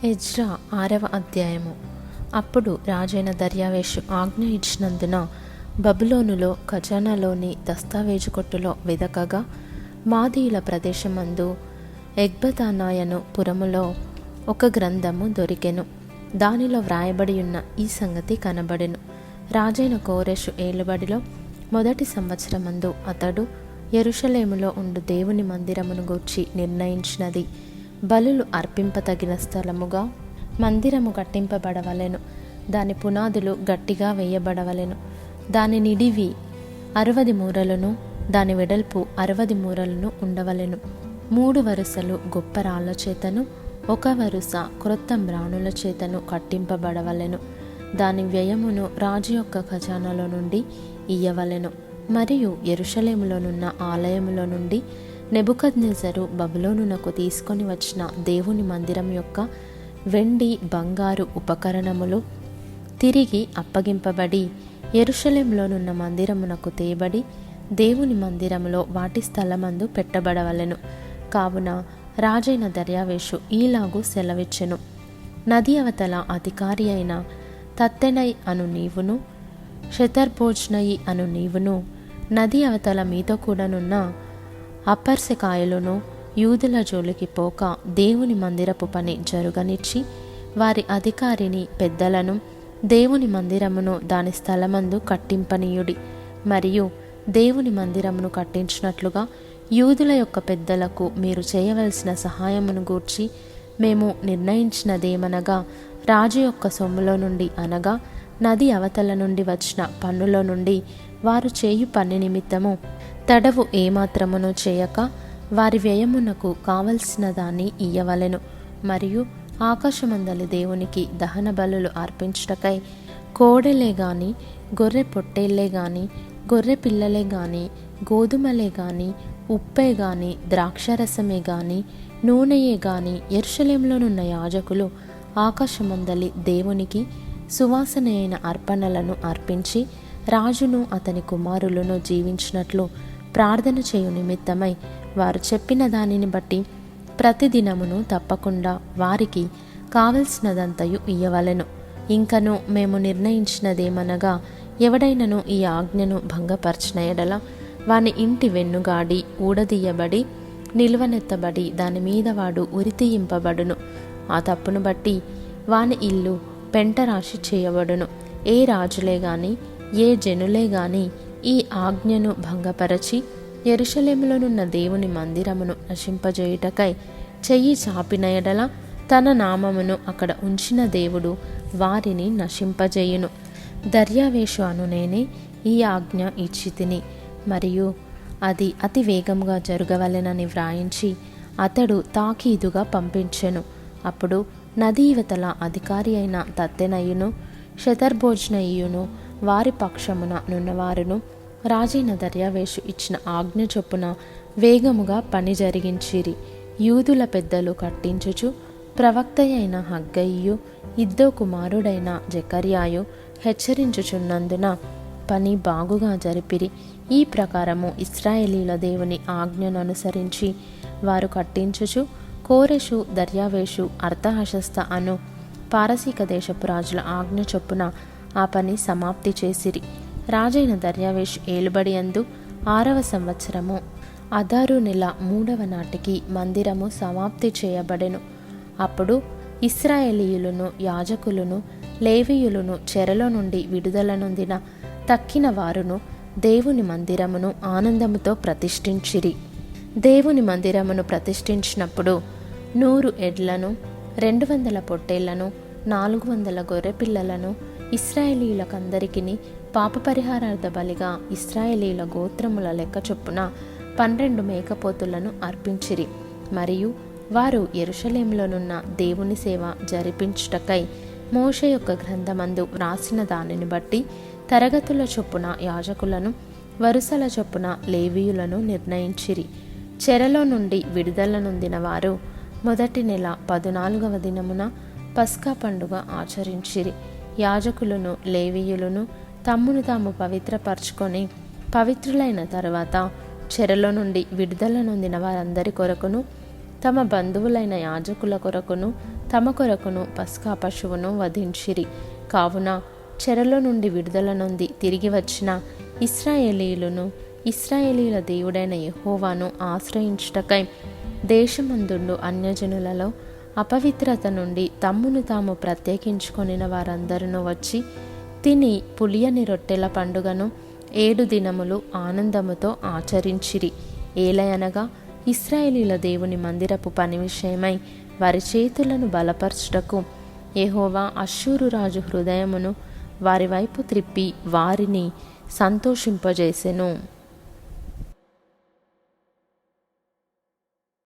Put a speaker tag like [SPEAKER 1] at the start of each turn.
[SPEAKER 1] Ezra 6వ అధ్యాయము. అప్పుడు రాజైన దర్యావేషు ఆజ్ఞ ఇచ్చినందున బబులోనులో ఖజానాలోని దస్తావేజు కొట్టులో వెదకగా మాదీయుల ప్రదేశమందు ఎగ్బతానాయను పురములో ఒక గ్రంథము దొరికెను. దానిలో వ్రాయబడి ఉన్న ఈ సంగతి కనబడెను. రాజైన కోరెషు ఏలుబడిలో మొదటి సంవత్సరమందు అతడు యెరూషలేములో ఉండు దేవుని మందిరమును గూర్చి నిర్ణయించినది బలులు అర్పింపతగిన స్థలముగా మందిరము కట్టింపబడవలెను. దాని పునాదులు గట్టిగా వేయబడవలెను. దాని నిడివి 60 మూరలను, దాని వెడల్పు 60 మూరలను ఉండవలెను. 3 వరుసలు గొప్ప రాళ్ల చేతను, 1 వరుస క్రొత్త మ్రాణుల చేతను కట్టింపబడవలెను. దాని వ్యయమును రాజు యొక్క ఖజానాలో నుండి ఇయ్యవలెను. మరియు యెరూషలేములోనున్న ఆలయములో నుండి నెబుకద్నెజరు బబులోనునకు తీసుకొని వచ్చిన దేవుని మందిరం యొక్క వెండి బంగారు ఉపకరణములు తిరిగి అప్పగింపబడి యెరూషలేములోనున్న మందిరమునకు తేబడి దేవుని మందిరములో వాటి స్థలమందు పెట్టబడవలెను. కావున రాజైన దర్యావేషు ఈలాగు సెలవిచ్చెను. నది అవతల అధికారి అయిన తత్తెనై అను నీవును, షెతర్బోజ్నయి అను నీవును, నది అవతల మీతో కూడానున్న అపర్సెకాయలును యూదుల జోలికి పోక దేవుని మందిరపు పని జరుగనిచ్చి వారి అధికారిని పెద్దలను దేవుని మందిరమును దాని స్థలమందు కట్టింపనీయుడి. మరియు దేవుని మందిరమును కట్టించినట్లుగా యూదుల యొక్క పెద్దలకు మీరు చేయవలసిన సహాయమును గూర్చి మేము నిర్ణయించినదేమనగా, రాజు యొక్క సొమ్ములో నుండి అనగా నది అవతల నుండి వచ్చిన పన్నులో నుండి వారు చేయు పని నిమిత్తము తడవు ఏమాత్రమును చేయక వారి వ్యయమునకు కావలసిన దాన్ని ఇయ్యవలెను. మరియు ఆకాశమందలి దేవునికి దహన బలులు అర్పించుటకై కోడెలే గాని, గొర్రె పొట్టేళ్లే గాని, గొర్రె పిల్లలే గాని, గోధుమలే గాని, ఉప్పే గాని, ద్రాక్షరసమే గాని, నూనెయే గాని యెరూషలేములోనున్న యాజకులు ఆకాశమందలి దేవునికి సువాసన అయిన అర్పణలను అర్పించి రాజును అతని కుమారులను జీవించినట్లు ప్రార్థన చేయు నిమిత్తమై వారు చెప్పిన దానిని బట్టి ప్రతిదినమును తప్పకుండా వారికి కావలసినదంతయు ఇయ్యవలెను. ఇంకను మేము నిర్ణయించినదేమనగా, ఎవడైనను ఈ ఆజ్ఞను భంగపరచిన ఎడల వాని ఇంటి వెన్నుగాడి ఊడదీయబడి నిలువనెత్తబడి దాని మీద వాడు ఉరితీయింపబడును. ఆ తప్పును బట్టి వాని ఇల్లు పెంటరాశి చేయబడును. ఏ రాజులే గాని, ఏ జనులే గాని ఈ ఆజ్ఞను భంగపరచి యెరూషలేములోనున్న దేవుని మందిరమును నశింపజేయుటకై చెయ్యి చాపిన ఎడల తన నామమును అక్కడ ఉంచిన దేవుడు వారిని నశింపజేయును. దర్యావేషు అను నేనే ఈ ఆజ్ఞ ఇచ్చి తిని, మరియు అది అతి వేగముగా జరగవలెనని వ్రాయించి అతడు తాకీదుగా పంపించెను. అప్పుడు నదీ ఇవతల అధికారి అయిన తత్తెనయును, షెతర్బోజ్నయియును వారి పక్షమున నున్నవారును రాజైన దర్యావేషు ఇచ్చిన ఆజ్ఞ చొప్పున వేగముగా పని జరిగించిరి. యూదుల పెద్దలు కట్టించుచు ప్రవక్త అయిన హగ్గయియు, ఇద్దో కుమారుడైన జెకర్యాయు హెచ్చరించుచున్నందున పని బాగుగా జరిపిరి. ఈ ప్రకారము ఇశ్రాయేలీల దేవుని ఆజ్ఞను అనుసరించి వారు కట్టించుచు కోరెషు, దర్యావేషు, అర్తహషస్త అను పారసీక దేశపు రాజుల ఆజ్ఞ చొప్పున ఆ పని సమాప్తి చేసిరి. రాజైన దర్యావేషు ఏలుబడి యందు 6వ సంవత్సరము అదారు నెల 3వ నాటికి మందిరము సమాప్తి చేయబడెను. అప్పుడు ఇశ్రాయేలీయులను, యాజకులను, లేవీయులను చెరలో నుండి విడుదల నొందిన తక్కిన వారును దేవుని మందిరమును ఆనందముతో ప్రతిష్ఠించిరి. దేవుని మందిరమును ప్రతిష్ఠించినప్పుడు 100 ఎడ్లను, 200 పొట్టేళ్లను, 400 గొర్రె పిల్లలను ఇశ్రాయేలీయులకందరికిని పాపపరిహారార్థ బలిగా ఇశ్రాయేలీయుల గోత్రముల లెక్క చొప్పున 12 మేకపోతులను అర్పించిరి. మరియు వారు యెరూషలేములోనున్న దేవుని సేవ జరిపించుటకై మోషే యొక్క గ్రంథమందు వ్రాసిన దానిని బట్టి తరగతుల చొప్పున యాజకులను, వరుసల చొప్పున లేవీయులను నిర్ణయించిరి. చెరలో నుండి విడుదల నొందిన వారు మొదటి నెల 14వ దినమున పస్కా పండుగ ఆచరించిరి. యాజకులను, లేవీయులను తమ్మును తాము పవిత్రపరచుకొని పవిత్రులైన తరువాత చెరలో నుండి విడుదల నొందిన వారందరి కొరకును తమ బంధువులైన యాజకుల కొరకును తమ కొరకును పస్కా పశువును వధించిరి. కావున చెరలో నుండి విడుదల నొంది తిరిగి వచ్చిన ఇశ్రాయేలీయులను ఇశ్రాయేలీల దేవుడైన యెహోవాను ఆశ్రయించుటకై దేశమందుండు అన్యజనులలో అపవిత్రత నుండి తమ్మును తాము ప్రత్యేకించుకొనిన వారందరూ వచ్చి తిని పులియని రొట్టెల పండుగను 7 దినములు ఆనందముతో ఆచరించిరి. ఏలయనగా ఇశ్రాయేలీల దేవుని మందిరపు పని విషయమై వారి చేతులను బలపరచుటకు యెహోవా అష్షూరు రాజు హృదయమును వారి వైపు త్రిప్పి వారిని సంతోషింపజేసెను.